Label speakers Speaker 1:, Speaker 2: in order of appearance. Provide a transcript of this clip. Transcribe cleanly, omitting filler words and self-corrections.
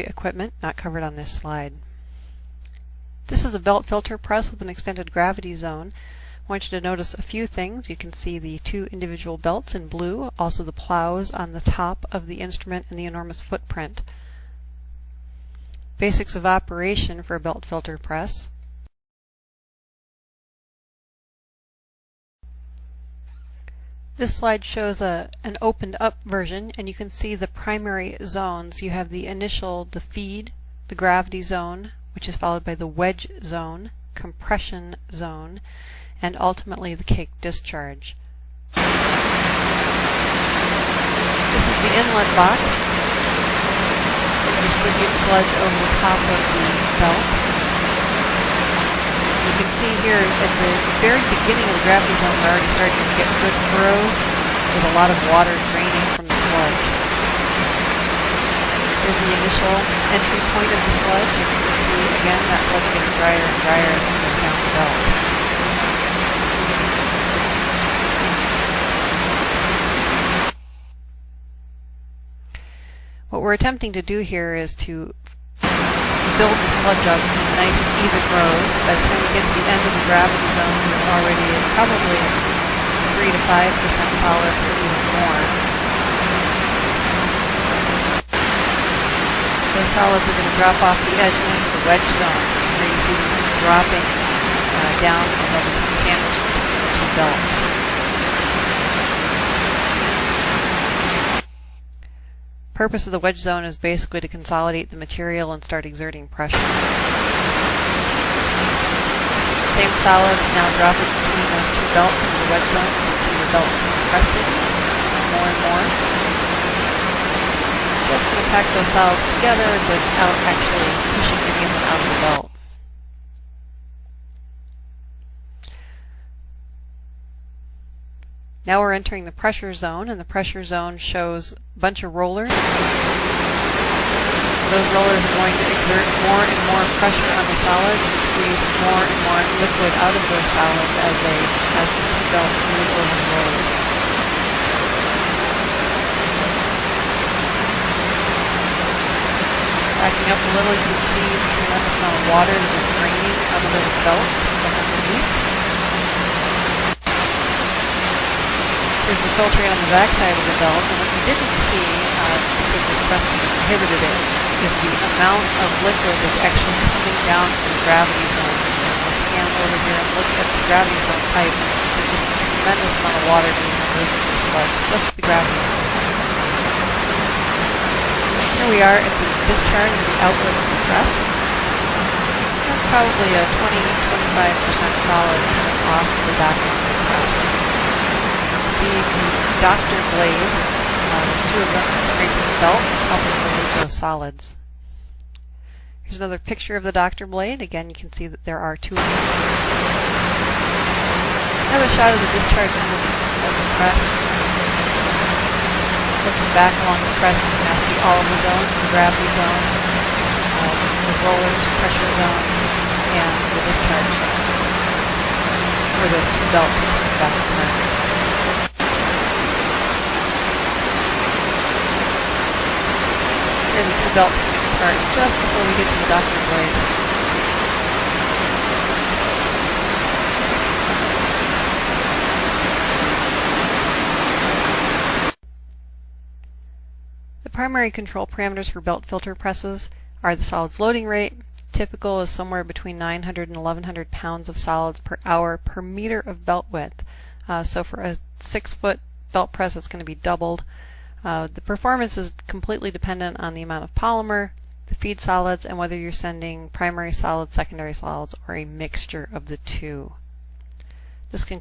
Speaker 1: Equipment not covered on this slide. This is a belt filter press with an extended gravity zone. I want you to notice a few things. You can see the two individual belts in blue, also the plows on the top of the instrument and the enormous footprint. Basics of operation for a belt filter press. This slide shows an opened up version, and you can see the primary zones. You have the initial, the feed, the gravity zone, which is followed by the wedge zone, compression zone, and ultimately the cake discharge. This is the inlet box. It distributes sludge over the top of the belt. You can see here at the very beginning of the gravity zone, we're already starting to get good furrows with a lot of water draining from the sludge. Here's the initial entry point of the sludge. You can see again that sludge getting drier and drier as it goes down the belt. What we're attempting to do here is to build the sludge up in nice even rows. By the time we get to the end of the gravity zone, we're already at probably 3 to 5% solids or even more. Those solids are going to drop off the edge into the wedge zone, where you see them dropping down and then become sandwiched between the two belts. The purpose of the wedge zone is basically to consolidate the material and start exerting pressure. Same solids now dropping between those two belts into the wedge zone. You can see the belt compressing more and more. Just going to pack those solids together without actually pushing any of them out of the belt. Now we're entering the pressure zone, and the pressure zone shows a bunch of rollers. Those rollers are going to exert more and more pressure on the solids and squeeze more and more liquid out of those solids as the two belts move over the rollers. Backing up a little, you can see the tremendous amount of water that is draining out of those belts from underneath. Here's the filtering on the back side of the belt, and what you didn't see, because this press prohibited it, is the amount of liquid that's actually coming down from the gravity zone. We'll scan over here and look at the gravity zone pipe. There's just a tremendous amount of water being removed from the sludge, just at the gravity zone. Here we are at the discharge of the outlet of the press. That's probably a 20-25% solid coming off the back of the press. See the doctor blade, there's two of them scraping the belt, helping remove those solids. Here's another picture of the doctor blade. Again, you can see that there are two of them. Another shot of the discharge of the press. Looking back along the press, you can now see all of the zones, the gravity zone, the rollers, pressure zone, and the discharge zone, where those two belts are coming back apart. Here are the two belts coming apart just before we get to the doctor blade. The primary control parameters for belt filter presses are the solids loading rate. Typical is somewhere between 900 and 1100 pounds of solids per hour per meter of belt width. So for a 6-foot belt press, it's going to be doubled. The performance is completely dependent on the amount of polymer, the feed solids, and whether you're sending primary solids, secondary solids, or a mixture of the two. This concludes